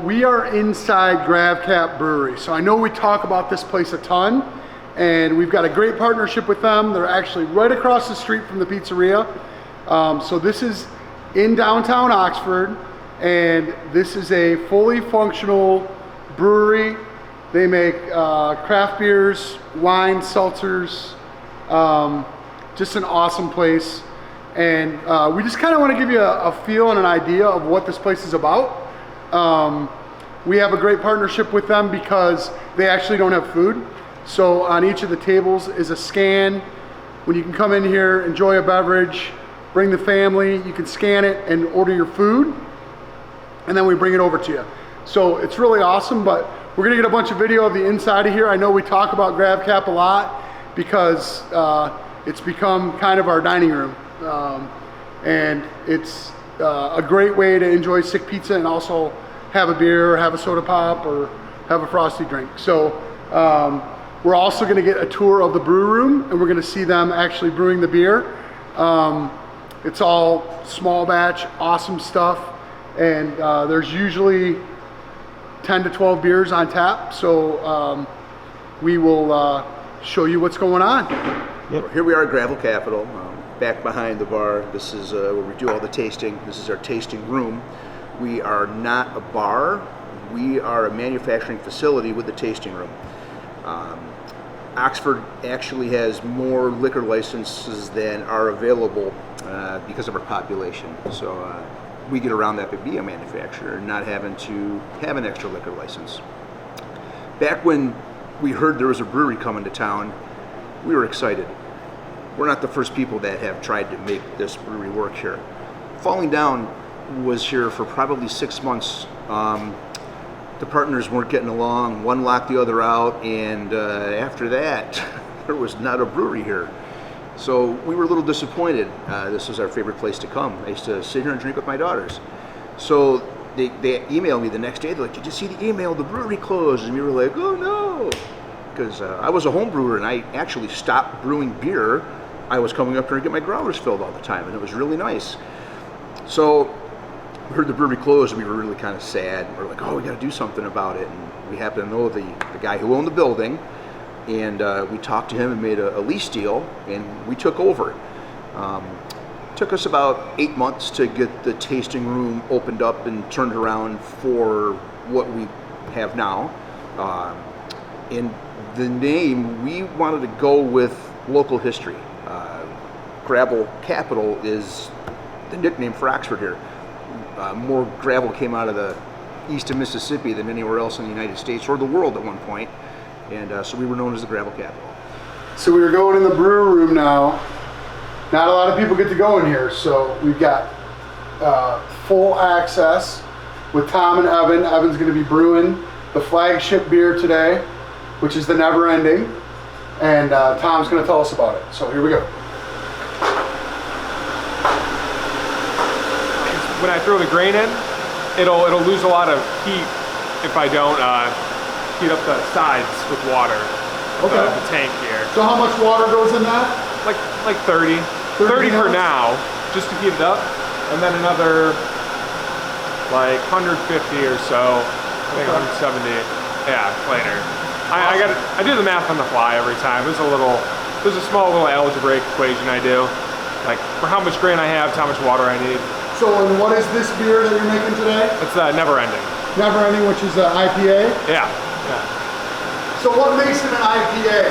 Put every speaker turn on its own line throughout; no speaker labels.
we are inside Grav Cap Brewery. So I know we talk about this place a ton, and we've got a great partnership with them. They're actually right across the street from the pizzeria. So this is in downtown Oxford, and this is a fully functional brewery. They make craft beers, wine, seltzers, just an awesome place. And we just kind of want to give you a feel and an idea of what this place is about. We have a great partnership with them because they actually don't have food. So on each of the tables is a scan. When you can come in here, enjoy a beverage, bring the family, you can scan it and order your food, and then we bring it over to you. So it's really awesome, but we're gonna get a bunch of video of the inside of here. I know we talk about Grav Cap a lot because it's become kind of our dining room. And it's a great way to enjoy sick pizza and also have a beer or have a soda pop or have a frosty drink. So we're also going to get a tour of the brew room, and we're going to see them actually brewing the beer. It's all small batch, awesome stuff, and there's usually 10 to 12 beers on tap. So we will show you what's going on.
Yep. Here we are at Gravel Capital. Back behind the bar. This is where we do all the tasting. This is our tasting room. We are not a bar. We are a manufacturing facility with a tasting room. Oxford actually has more liquor licenses than are available because of our population. So we get around that by being a manufacturer and not having to have an extra liquor license. Back when we heard there was a brewery coming to town, we were excited. We're not the first people that have tried to make this brewery work here. Falling Down was here for probably 6 months. The partners weren't getting along, one locked the other out, and after that, there was not a brewery here. So we were a little disappointed. This was our favorite place to come. I used to sit here and drink with my daughters. So they emailed me the next day. They're like, "Did you see the email? The brewery closed." And we were like, "Oh no," because I was a home brewer and I actually stopped brewing beer. I was coming up here and get my growlers filled all the time, and it was really nice. So we heard the brewery closed, and we were really kind of sad. We're like, "Oh, we got to do something about it." And we happened to know the guy who owned the building, and we talked to him and made a lease deal, and we took over. Took us about 8 months to get the tasting room opened up and turned around for what we have now. And the name, we wanted to go with local history. Gravel Capital is the nickname for Oxford here. More gravel came out of the east of Mississippi than anywhere else in the United States or the world at one point. And so we were known as the Gravel Capital.
So we are going in the brew room now. Not a lot of people get to go in here, so we've got full access with Tom and Evan. Evan's going to be brewing the flagship beer today, which is the Never Ending, and Tom's going to tell us about it. So here we go.
When I throw the grain in, it'll lose a lot of heat if I don't heat up the sides with water.
Okay.
The tank here.
So how much water goes in that?
Like 30 for now, just to heat it up, and then another like 150 or so. I think 170. Yeah, later. I do the math on the fly every time. There's a small little algebraic equation I do, like for how much grain I have, how much water I need.
So, and what is this beer that you're making today?
It's Never Ending.
Never Ending, which is an IPA?
Yeah.
So what makes it an IPA?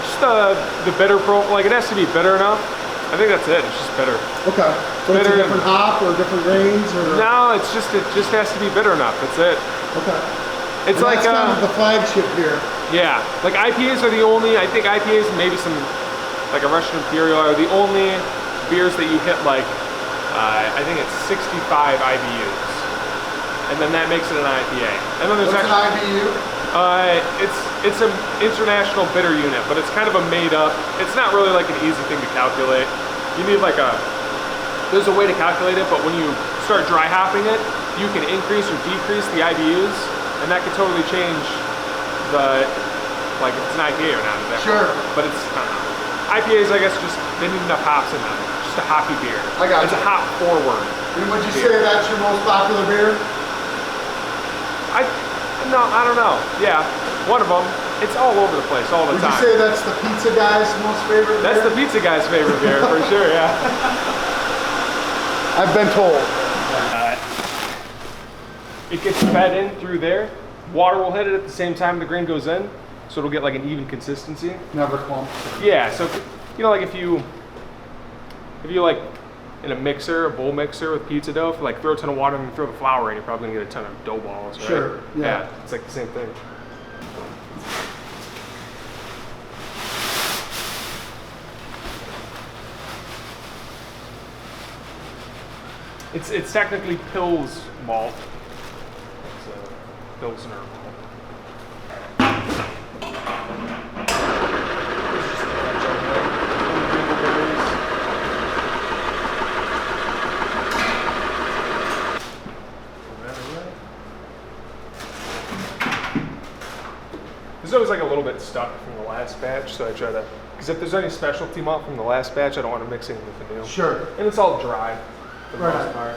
Just the bitter profile. Like, it has to be bitter enough. I think that's it. It's just bitter.
Okay. So it's a different hop or different grains? Or?
No, it just has to be bitter enough. That's it.
Okay.
It's and like
that's kind of the flagship beer.
Yeah. Like IPAs are the only, I think IPAs and maybe some, like a Russian Imperial are the only beers that you hit like, I think it's 65 IBUs. And then that makes it an IPA. And then there's
What's an IBU?
It's an international bitter unit, but it's kind of a made up, it's not really like an easy thing to calculate. You need like there's a way to calculate it, but when you start dry hopping it, you can increase or decrease the IBUs, and that could totally change like if it's an IPA or not.
Sure.
But it's, IPAs, I guess, just, they need enough hops in them. Just a hoppy beer.
I got
It's a hop forward.
And would you say that's your most popular beer?
No, I don't know. Yeah, one of them. It's all over the place all the time.
Would you say that's the pizza guy's most favorite beer?
That's the pizza guy's favorite beer, for sure, yeah.
I've been told.
It gets fed in through there. Water will hit it at the same time the grain goes in, so it'll get like an even consistency.
Never clump.
Yeah, so like if you like in a mixer, a bowl mixer with pizza dough, if you like throw a ton of water and throw the flour in, you're probably gonna get a ton of dough balls, right?
Sure. Yeah.
It's like the same thing. It's technically Pils malt. It's a Pilsner malt. There's always like a little bit stuck from the last batch, so I try to, because if there's any specialty malt from the last batch, I don't want to mix it with the new.
Sure.
And it's all dry for the most part.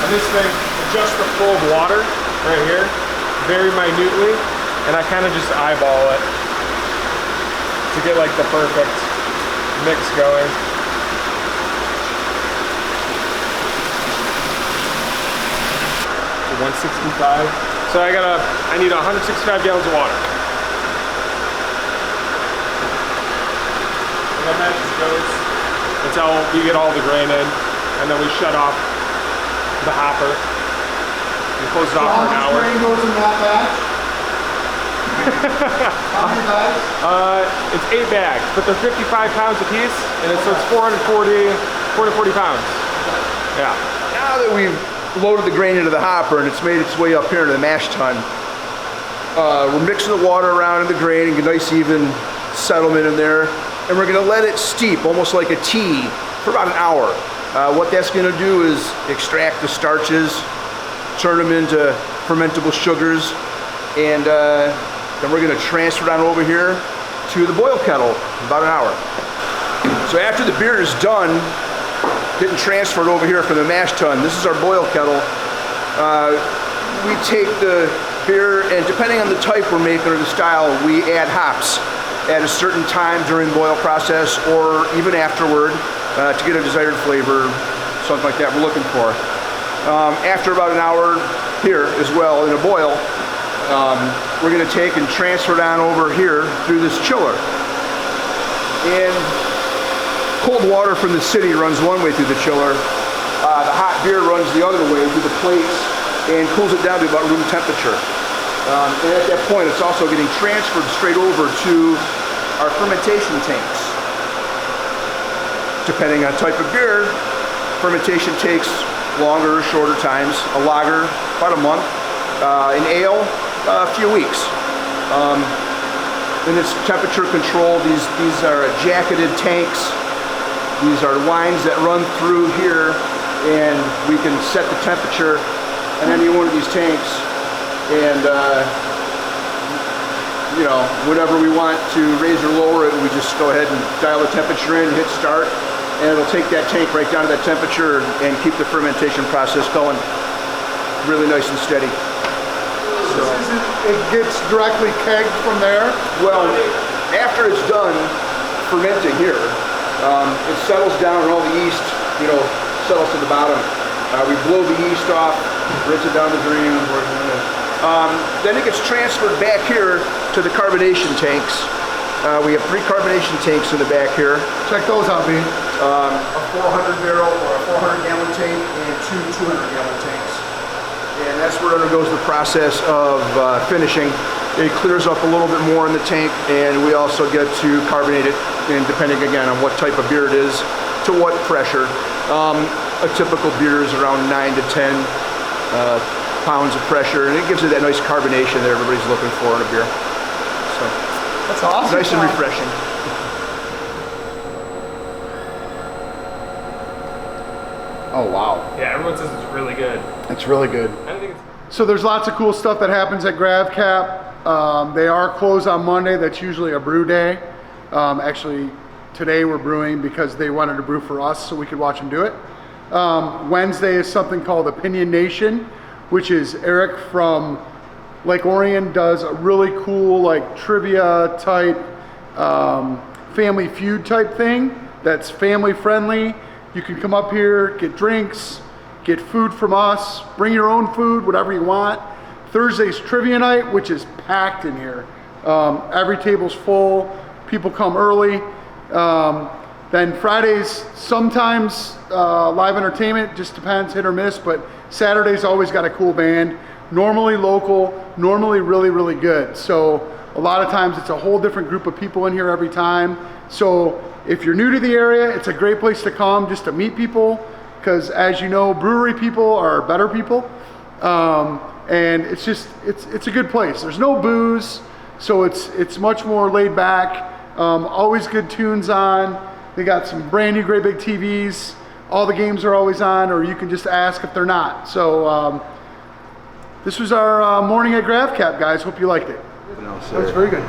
And this thing, adjust the flow of water right here, very minutely, and I kind of just eyeball it to get like the perfect mix going. 165. So I need 165 gallons of water. And that matches goes until you get all the grain in, and then we shut off the hopper and close it off for an hour.
How much grain goes in that batch? How many bags?
It's 8 bags, but they're 55 pounds a piece, and so it's 440 pounds. Yeah.
Now that we've loaded the grain into the hopper and it's made its way up here into the mash tun, we're mixing the water around in the grain and get a nice even settlement in there, and we're going to let it steep almost like a tea for about an hour. What that's going to do is extract the starches, turn them into fermentable sugars, and then we're going to transfer it on over here to the boil kettle in about an hour. So after the beer is done, getting transferred over here from the mash tun, this is our boil kettle. We take the beer, and depending on the type we're making or the style, we add hops at a certain time during the boil process or even afterward to get a desired flavor, something like that we're looking for. After about an hour here as well in a boil, we're going to take and transfer it on over here through this chiller. And cold water from the city runs one way through the chiller. The hot beer runs the other way through the plates and cools it down to about room temperature. And at that point, it's also getting transferred straight over to our fermentation tanks. Depending on type of beer, fermentation takes longer or shorter times. A lager, about a month. An ale, a few weeks. And it's temperature controlled. These are jacketed tanks. These are lines that run through here, and we can set the temperature on any one of these tanks, and you know, whatever we want to raise or lower it, we just go ahead and dial the temperature in, hit start, and it'll take that tank right down to that temperature and keep the fermentation process going really nice and steady. So
It gets directly kegged from there?
well, after it's done fermenting here, it settles down and all the yeast, you know, settles to the bottom. We blow the yeast off, rinse it down the drain. Then it gets transferred back here to the carbonation tanks. We have 3 carbonation tanks in the back here.
Check those out, B.
A 400 barrel or a 400 gallon tank and 2 200 gallon tanks. And that's where it undergoes the process of finishing. It clears up a little bit more in the tank, and we also get to carbonate it, and depending again on what type of beer it is, to what pressure. A typical beer is around 9 to 10 pounds of pressure, and it gives it that nice carbonation that everybody's looking for in a beer. So
That's awesome.
nice and refreshing.
Oh, wow.
Yeah, everyone says it's really good.
It's really good.
I don't think it's
So there's lots of cool stuff that happens at Grav Cap. They are closed on Monday. That's usually a brew day. Actually, today we're brewing because they wanted to brew for us so we could watch them do it. Wednesday is something called Opinion Nation, which is Eric from Lake Orion does a really cool like trivia type, family feud type thing that's family friendly. You can come up here, get drinks, get food from us, bring your own food, whatever you want. Thursday's trivia night, which is packed in here. Every table's full, people come early. Then Fridays, sometimes live entertainment, just depends, hit or miss, but Saturday's always got a cool band. Normally local, normally really, really good. So a lot of times it's a whole different group of people in here every time. So if you're new to the area, it's a great place to come just to meet people, because as you know, brewery people are better people. And it's just, it's a good place. There's no booze, so it's much more laid back. Always good tunes on. They got some brand new great big TVs. All the games are always on, or you can just ask if they're not. So this was our morning at Grav Cap, guys. Hope you liked it.
No,
That was very good.